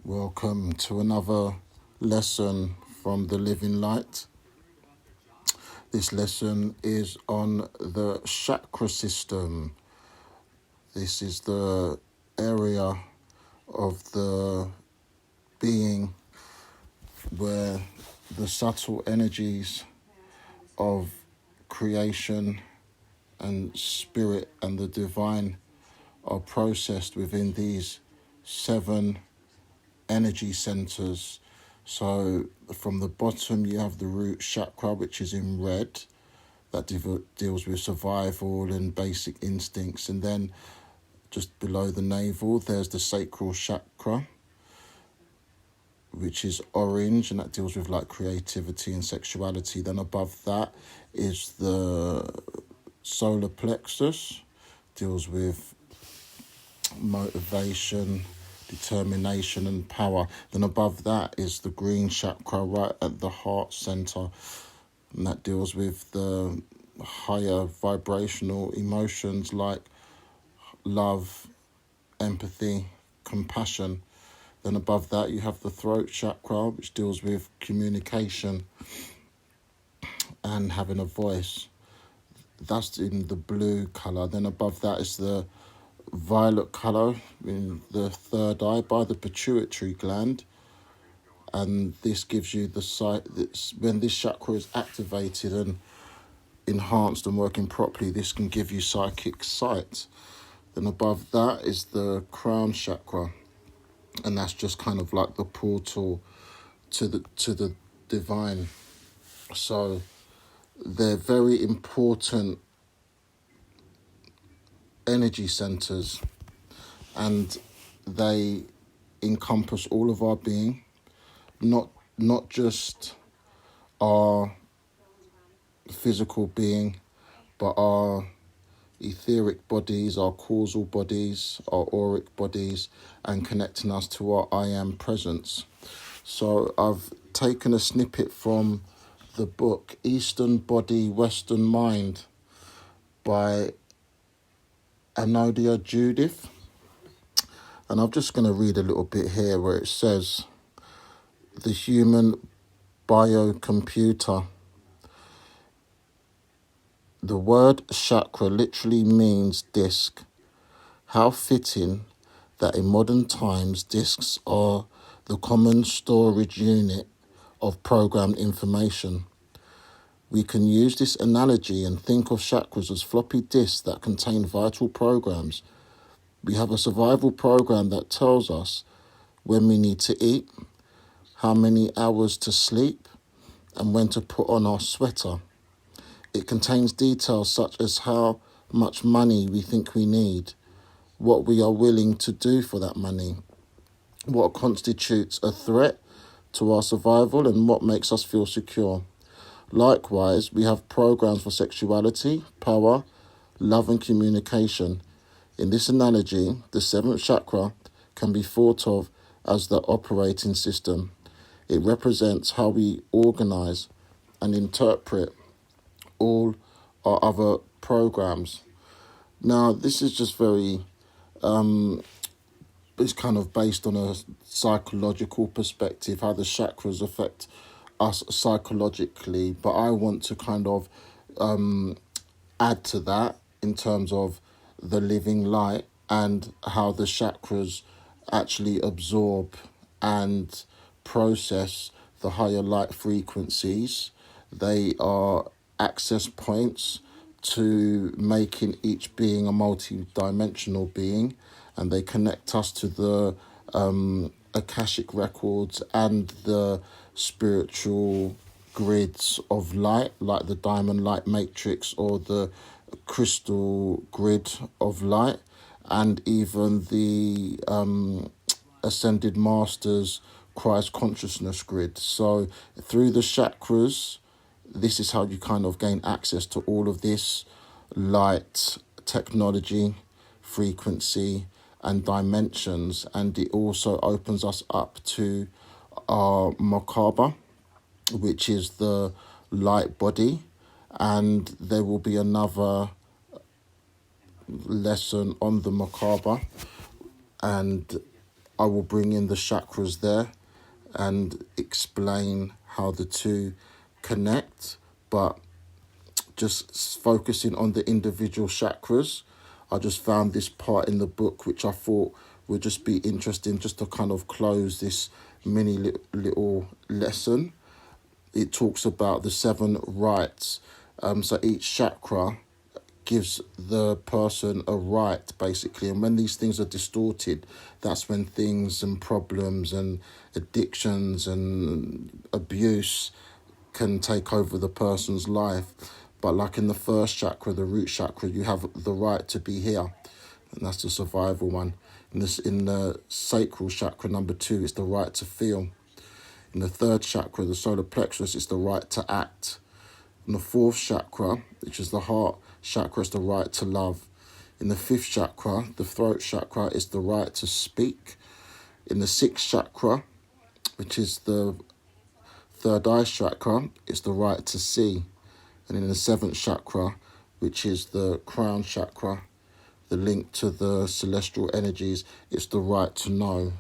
Welcome to another lesson from the Living Light. This lesson is on the chakra system. This is the area of the being where the subtle energies of creation and spirit and the divine are processed within these 7 energy centers. So from the bottom you have the root chakra, which is in red, that deals with survival and basic instincts. And then just below the navel there's the sacral chakra, which is orange, and that deals with like creativity and sexuality. Then above that is the solar plexus, deals with motivation, determination and power. Then above that is the green chakra right at the heart center, and that deals with the higher vibrational emotions like love, empathy, compassion. Then above that you have the throat chakra, which deals with communication and having a voice. That's in the blue colour. Then above that is the violet colour in the third eye by the pituitary gland, and this gives you the sight. When this chakra is activated and enhanced and working properly, this can give you psychic sight. Then above that is the crown chakra, and that's just kind of like the portal to the divine. So they're very important energy centers, and they encompass all of our being, not just our physical being, but our etheric bodies, our causal bodies, our auric bodies, and connecting us to our I am presence. So I've taken a snippet from the book Eastern Body, Western Mind by Anodia Judith, and I'm just going to read a little bit here where it says, the human biocomputer. The word chakra literally means disc. How fitting that in modern times discs are the common storage unit of programmed information. We can use this analogy and think of chakras as floppy disks that contain vital programs. We have a survival program that tells us when we need to eat, how many hours to sleep, and when to put on our sweater. It contains details such as how much money we think we need, what we are willing to do for that money, what constitutes a threat to our survival, and what makes us feel secure. Likewise, we have programs for sexuality, power, love and communication. In this analogy, the 7th chakra can be thought of as the operating system. It represents how we organize and interpret all our other programs. Now, this is just very, it's kind of based on a psychological perspective, how the chakras affect us psychologically, but I want to kind of add to that in terms of the living light and how the chakras actually absorb and process the higher light frequencies. They are access points to making each being a multi-dimensional being, and they connect us to the Akashic records and the spiritual grids of light, like the diamond light matrix or the crystal grid of light, and even the ascended masters Christ consciousness grid. So through the chakras, this is how you kind of gain access to all of this light, technology, frequency and dimensions, and it also opens us up to our Merkaba, which is the light body, and there will be another lesson on the Merkaba, and I will bring in the chakras there and explain how the two connect, but just focusing on the individual chakras. I just found this part in the book which I thought would just be interesting, just to kind of close this mini little lesson. It talks about the 7 rights. So each chakra gives the person a right, basically. And when these things are distorted, that's when things and problems and addictions and abuse can take over the person's life. But like in the first chakra, the root chakra, you have the right to be here. And that's the survival one. In the sacral chakra, number 2, it's the right to feel. In the third chakra, the solar plexus, it's the right to act. In the fourth chakra, which is the heart chakra, is the right to love. In the fifth chakra, the throat chakra, is the right to speak. In the sixth chakra, which is the third eye chakra, it's the right to see. And in the seventh chakra, which is the crown chakra, the link to the celestial energies, it's the right to know.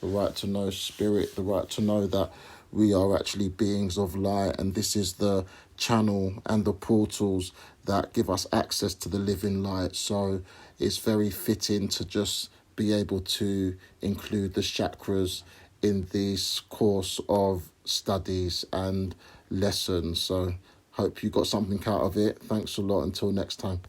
The right to know spirit, the right to know that we are actually beings of light, and this is the channel and the portals that give us access to the living light. So it's very fitting to just be able to include the chakras in this course of studies and lessons. So hope you got something out of it. Thanks a lot. Until next time.